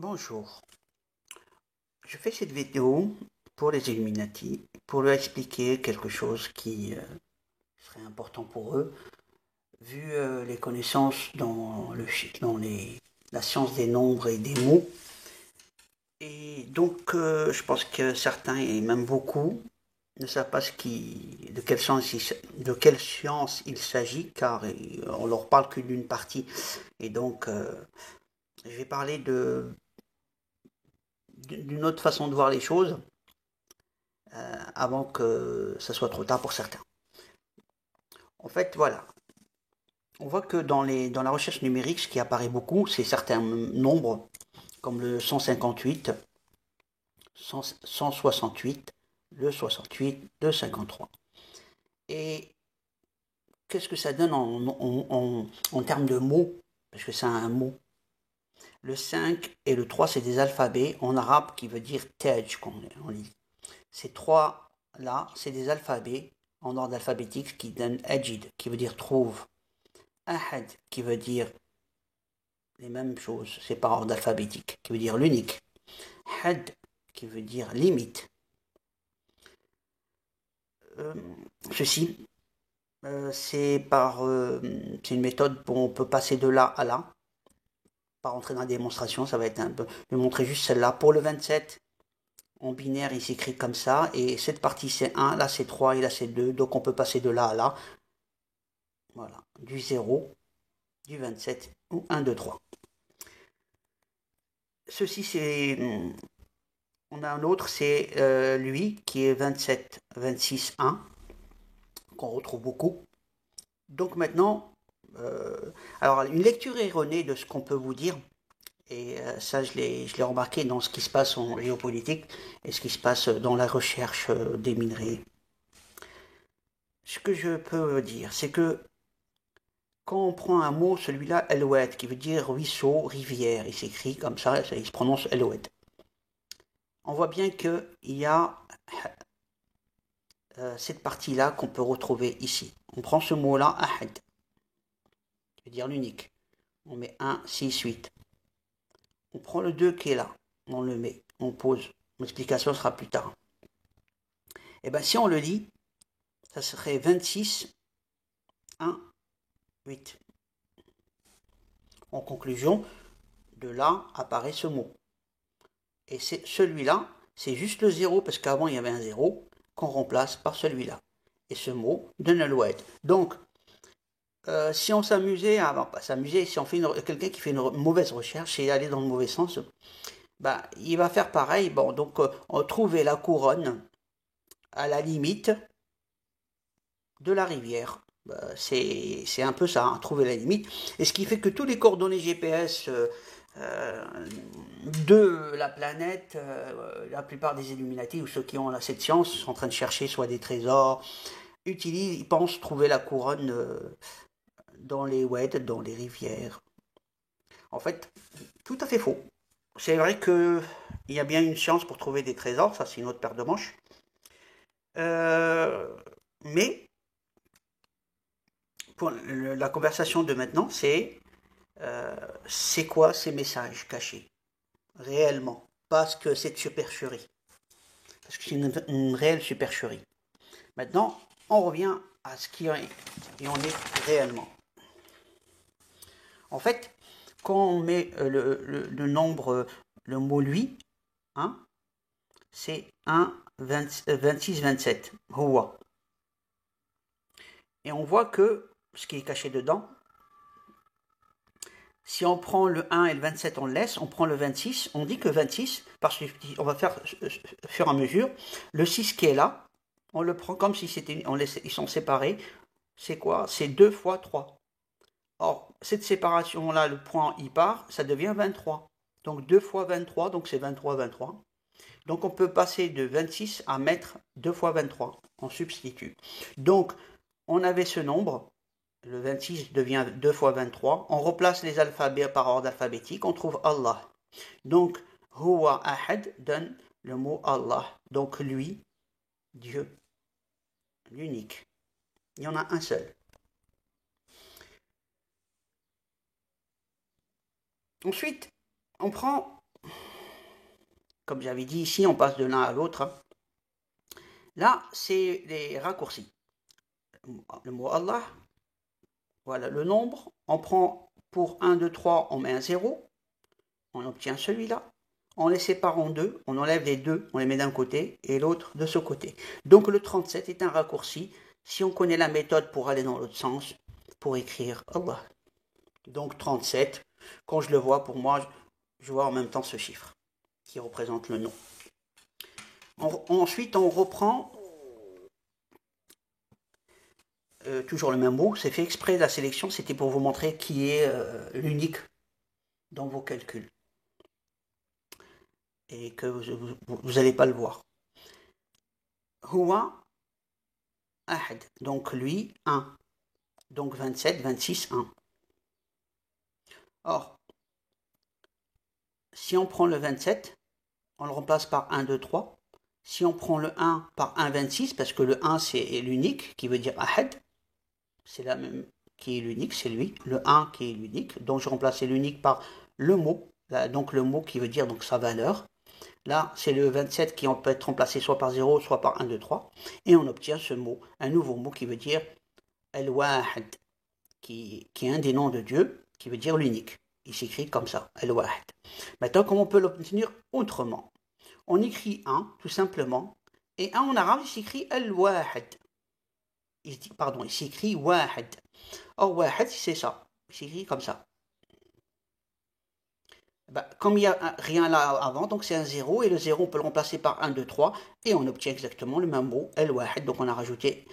Bonjour, je fais cette vidéo pour les Illuminati, pour leur expliquer quelque chose qui serait important pour eux, vu les connaissances dans la science des nombres et des mots. Et donc, je pense que certains, et même beaucoup, ne savent pas de quelle science il s'agit, car on leur parle que d'une partie. Et donc, je vais parler d'une autre façon de voir les choses avant que ça soit trop tard pour certains. En fait, voilà. On voit que dans la recherche numérique, ce qui apparaît beaucoup, c'est certains nombres, comme le 158, 168, le 68, le 53. Et qu'est-ce que ça donne en termes de mots? Parce que c'est un mot. Le 5 et le 3, c'est des alphabets en arabe qui veut dire taj, on dit. Ces trois-là, c'est des alphabets en ordre alphabétique qui donnent ajid, qui veut dire trouve. Ahad, qui veut dire les mêmes choses, c'est par ordre alphabétique, qui veut dire l'unique. Had, qui veut dire limite. Euh, ceci, c'est une méthode où on peut passer de là à là. Pas rentrer dans la démonstration, ça va être un peu. Je vais montrer juste celle-là. Pour le 27, en binaire, il s'écrit comme ça. Et cette partie, c'est 1, là c'est 3 et là c'est 2. Donc on peut passer de là à là. Voilà. Du 0, du 27 ou 1, 2, 3. Ceci, c'est. On a un autre, c'est lui qui est 27, 26, 1, qu'on retrouve beaucoup. Donc maintenant, alors une lecture erronée de ce qu'on peut vous dire, et ça je l'ai remarqué dans ce qui se passe en géopolitique et ce qui se passe dans la recherche des minerais. Ce que je peux dire, c'est que quand on prend un mot, celui-là, Eloued, qui veut dire ruisseau, rivière, il s'écrit comme ça, il se prononce Eloued. On voit bien qu'il y a cette partie-là qu'on peut retrouver ici. On prend ce mot-là, ahad, qui veut dire l'unique. On met 1, 6, 8. On prend le 2 qui est là, on le met, on pose. L'explication sera plus tard. Et bien si on le lit, ça serait 26, 1, 8. En conclusion, de là apparaît ce mot. Et c'est celui-là, c'est juste le 0, parce qu'avant il y avait un 0, qu'on remplace par celui-là. Et ce mot donne le Donc, si on s'amusait, pas s'amuser, si on fait quelqu'un qui fait une mauvaise recherche et aller dans le mauvais sens, bah, il va faire pareil. Bon, donc on trouver la couronne à la limite de la rivière. Bah, c'est un peu ça, hein, trouver la limite. Et ce qui fait que tous les coordonnées GPS euh, de la planète, la plupart des Illuminati ou ceux qui ont cette science sont en train de chercher soit des trésors, ils pensent trouver la couronne dans les oueds, dans les rivières. En fait, tout à fait faux. C'est vrai qu'il y a bien une science pour trouver des trésors, ça c'est une autre paire de manches. Euh, mais pour la conversation de maintenant, c'est quoi ces messages cachés réellement, parce que cette supercherie, parce que c'est une réelle supercherie. Maintenant, on revient à ce qui en est réellement. En fait, quand on met le nombre, le mot lui, hein, c'est 1, 26, 27, Huwa. Et on voit que ce qui est caché dedans, si on prend le 1 et le 27, on le laisse, on prend le 26, on dit que 26, parce qu'on va faire au fur et à mesure, le 6 qui est là, on le prend comme si c'était, ils sont séparés, c'est quoi? C'est 2 fois 3. Or, cette séparation-là, le point y part, ça devient 23. Donc 2 fois 23, donc c'est 23, 23. Donc on peut passer de 26 à mettre 2 fois 23, on substitue. Donc on avait ce nombre, le 26 devient 2 fois 23, on replace les alphabets par ordre alphabétique, on trouve Allah. Donc Huwa Ahad donne le mot Allah, donc lui, Dieu, l'unique. Il y en a un seul. Ensuite, on prend comme j'avais dit ici, on passe de l'un à l'autre. Hein. Là, c'est les raccourcis. Le mot Allah, voilà le nombre. On prend pour 1, 2, 3, on met un 0. On obtient celui-là. On les sépare en deux, on enlève les deux, on les met d'un côté et l'autre de ce côté. Donc le 37 est un raccourci si on connaît la méthode pour aller dans l'autre sens, pour écrire Allah. Donc 37, quand je le vois, pour moi, je vois en même temps ce chiffre qui représente le nom. Ensuite, on reprend toujours le même mot. C'est fait exprès, la sélection, c'était pour vous montrer qui est l'unique dans vos calculs. Et que vous n'allez pas le voir. Huwa ahad. Donc lui, 1. Donc 27, 26, 1. Or, si on prend le 27, on le remplace par 1, 2, 3. Si on prend le 1 par 1, 26, parce que le 1 c'est l'unique, qui veut dire ahad, c'est la même qui est l'unique, c'est lui, le 1 qui est l'unique. Donc je remplace l'unique par le mot, donc le mot qui veut dire donc sa valeur. Là, c'est le 27 qui peut être remplacé soit par 0, soit par 1, 2, 3. Et on obtient ce mot, un nouveau mot qui veut dire Al-Wahid, qui est un des noms de Dieu, qui veut dire l'unique. Il s'écrit comme ça, Al-Wahid. Maintenant, comment on peut l'obtenir autrement? On écrit 1, tout simplement. Et 1 en arabe, il s'écrit Al-Wahid. Il s'écrit Wahid. Or, Wahid, c'est ça. Il s'écrit comme ça. Comme il n'y a rien là avant, donc c'est un 0, et le 0 on peut le remplacer par 1, 2, 3, et on obtient exactement le même mot, Al-Wahid, donc on a rajouté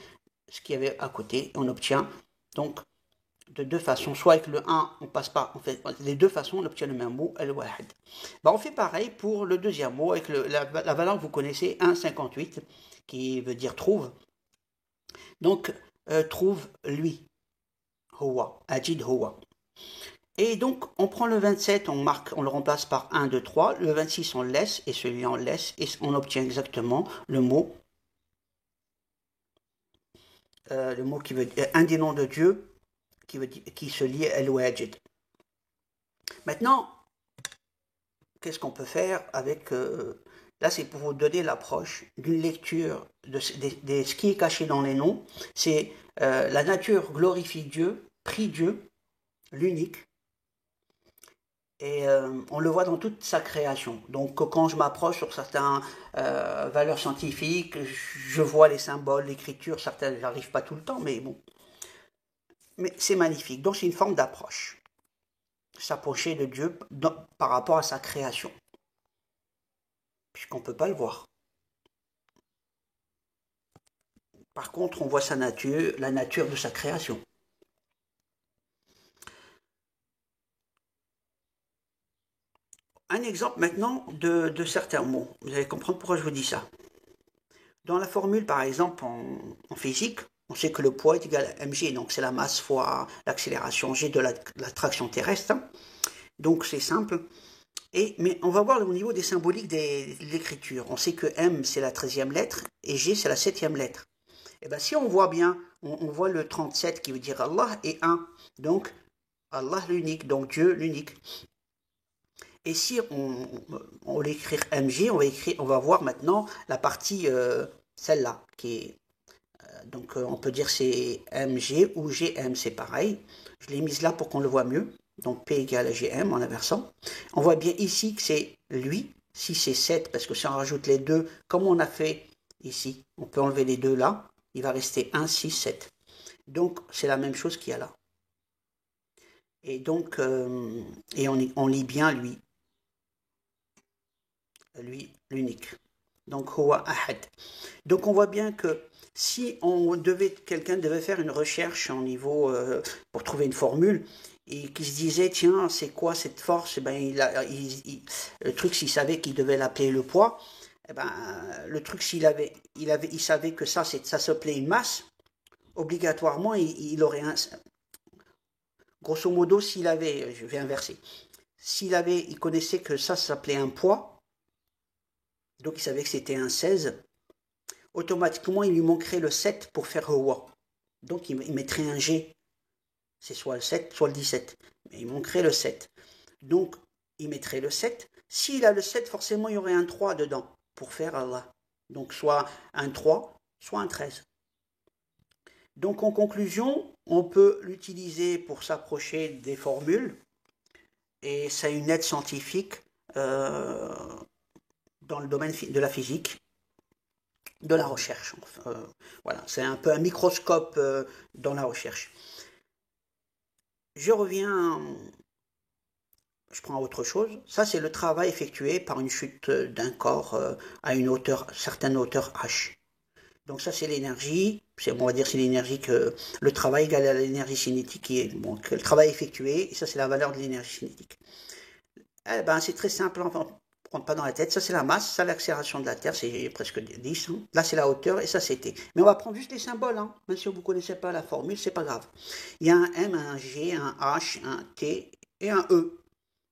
ce qu'il y avait à côté, et on obtient donc de deux façons, soit avec le 1, on passe par, en fait, les deux façons, on obtient le même mot, Al-Wahid. On fait pareil pour le deuxième mot, avec la valeur que vous connaissez, 1,58, qui veut dire trouve. Donc, trouve lui, Huwa, Ajid Huwa. Et donc, on prend le 27, on le remplace par 1, 2, 3. Le 26, on le laisse, et celui-là, on le laisse, et on obtient exactement le mot qui veut dire, un des noms de Dieu, qui se lie à Al-Wajid. Maintenant, qu'est-ce qu'on peut faire avec... là, c'est pour vous donner l'approche d'une lecture de ce qui est caché dans les noms. C'est la nature glorifie Dieu, prie Dieu, l'unique. Et on le voit dans toute sa création. Donc quand je m'approche sur certaines valeurs scientifiques, je vois les symboles, l'écriture, certaines, j'arrive pas tout le temps, mais bon. Mais c'est magnifique. Donc c'est une forme d'approche. S'approcher de Dieu par rapport à sa création. Puisqu'on ne peut pas le voir. Par contre, on voit sa nature, la nature de sa création. Un exemple maintenant de certains mots. Vous allez comprendre pourquoi je vous dis ça. Dans la formule, par exemple, en physique, on sait que le poids est égal à mg, donc c'est la masse fois l'accélération g de l'attraction terrestre. Donc c'est simple. Mais on va voir au niveau des symboliques de l'écriture. On sait que m c'est la 13e lettre et g c'est la 7e lettre. Et bien si on voit bien, on voit le 37 qui veut dire Allah et 1. Donc Allah l'unique, donc Dieu l'unique. Et si on l'écrit MG, on va voir maintenant la partie, celle-là, qui est, donc on peut dire c'est MG ou GM, c'est pareil. Je l'ai mise là pour qu'on le voit mieux. Donc P égale à GM en inversant. On voit bien ici que c'est lui, si c'est 7, parce que si on rajoute les deux, comme on a fait ici, on peut enlever les deux là, il va rester 1, 6, 7. Donc c'est la même chose qu'il y a là. Et donc, et on lit bien lui. Lui, l'unique. Donc, Huwa Ahad. Donc, on voit bien que si quelqu'un devait faire une recherche en niveau pour trouver une formule et qu'il se disait, tiens, c'est quoi cette force? Le truc, s'il savait qu'il devait l'appeler le poids, le truc, il savait que ça s'appelait une masse, obligatoirement, il aurait grosso modo, je vais inverser, il connaissait que ça s'appelait un poids, donc il savait que c'était un 16, automatiquement il lui manquerait le 7 pour faire Huwa. Donc il mettrait un G, c'est soit le 7, soit le 17, mais il manquerait le 7. Donc il mettrait le 7, S'il a le 7, forcément, il y aurait un 3 dedans pour faire Allah. Donc, soit un 3, soit un 13. Donc, en conclusion, on peut l'utiliser pour s'approcher des formules et c'est une aide scientifique euh, dans le domaine de la physique, de la recherche. Voilà, c'est un peu un microscope dans la recherche. Je reviens, je prends autre chose. Ça, c'est le travail effectué par une chute d'un corps à une hauteur, certaine hauteur h. Donc ça, c'est l'énergie. On va dire c'est l'énergie que le travail égale à l'énergie cinétique qui est bon, que le travail effectué. Et ça, c'est la valeur de l'énergie cinétique. Eh ben, c'est très simple. Enfin, on ne rentre pas dans la tête. Ça, c'est la masse. Ça, l'accélération de la Terre, c'est presque 10. Hein. Là, c'est la hauteur et ça, c'est T. Mais on va prendre juste les symboles. Hein. Même si vous ne connaissez pas la formule, c'est pas grave. Il y a un M, un G, un H, un T et un E.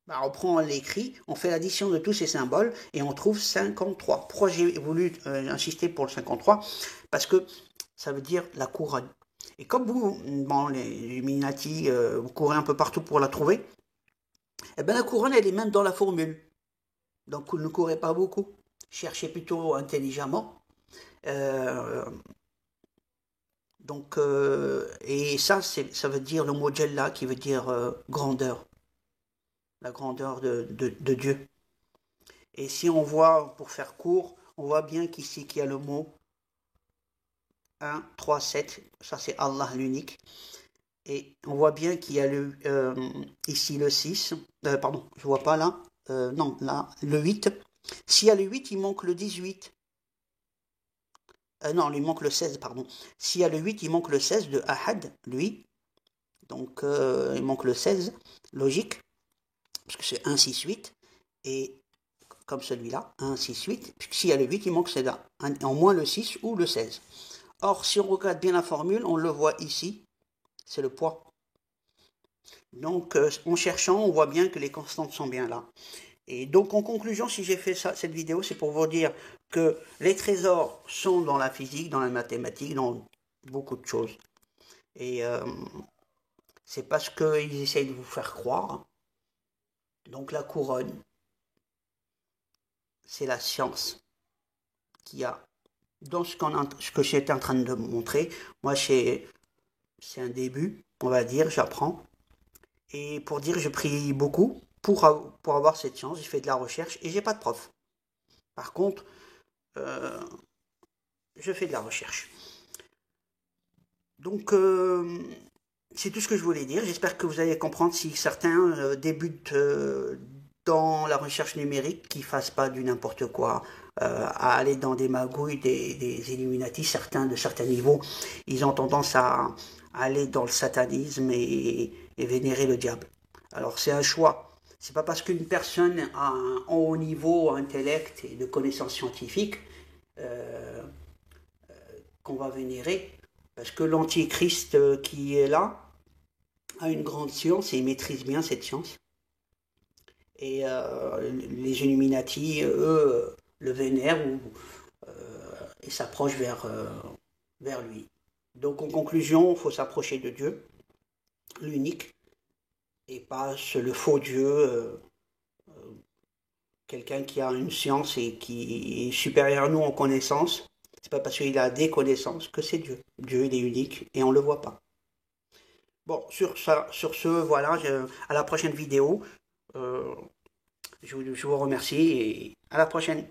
Ben, on prend l'écrit, on fait l'addition de tous ces symboles et on trouve 53. Pourquoi j'ai voulu insister pour le 53? Parce que ça veut dire la couronne. Et comme vous, bon, les Illuminati, vous courez un peu partout pour la trouver, eh ben la couronne, elle est même dans la formule. Donc vous ne courez pas beaucoup. Cherchez plutôt intelligemment. Euh, et ça, ça veut dire le mot Jalla qui veut dire grandeur. La grandeur de Dieu. Et si on voit, pour faire court, on voit bien qu'ici qu'il y a le mot 1, 3, 7, ça c'est Allah l'unique. Et on voit bien qu'il y a ici le 6, pardon, je vois pas là, non, là, le 8. S'il y a le 8, il manque le 18. Non, il manque le 16, pardon. S'il y a le 8, il manque le 16 de Ahad, lui. Donc, il manque le 16, logique, parce que c'est 1, 6, 8. Et comme celui-là, 1, 6, 8. Puisque s'il y a le 8, il manque celle-là, en moins le 6 ou le 16. Or, si on regarde bien la formule, on le voit ici, c'est le poids. Donc, en cherchant, on voit bien que les constantes sont bien là. Et donc, en conclusion, si j'ai fait cette vidéo, c'est pour vous dire que les trésors sont dans la physique, dans la mathématique, dans beaucoup de choses. Et c'est parce qu'ils essayent de vous faire croire. Donc, la couronne, c'est la science qui a dans ce que j'étais en train de montrer. Moi, c'est un début, on va dire, j'apprends. Et pour dire, je prie beaucoup pour avoir cette chance. J'ai fait de la recherche et j'ai pas de prof. Par contre, je fais de la recherche. Donc, c'est tout ce que je voulais dire. J'espère que vous allez comprendre si certains débutent dans la recherche numérique, qu'ils ne fassent pas du n'importe quoi, à aller dans des magouilles, des Illuminati. Certains, de certains niveaux, ils ont tendance à aller dans le satanisme et vénérer le diable. Alors, c'est un choix. C'est pas parce qu'une personne a un haut niveau intellect et de connaissances scientifiques qu'on va vénérer, parce que l'antichrist qui est là a une grande science et il maîtrise bien cette science. Et les Illuminati, eux, le vénèrent et s'approchent vers lui. Donc en conclusion, il faut s'approcher de Dieu, l'unique, et pas le faux Dieu, quelqu'un qui a une science et qui est supérieur à nous en connaissance. C'est pas parce qu'il a des connaissances que c'est Dieu. Dieu, il est unique et on ne le voit pas. Bon, sur ce, voilà, à la prochaine vidéo. Je vous remercie et à la prochaine.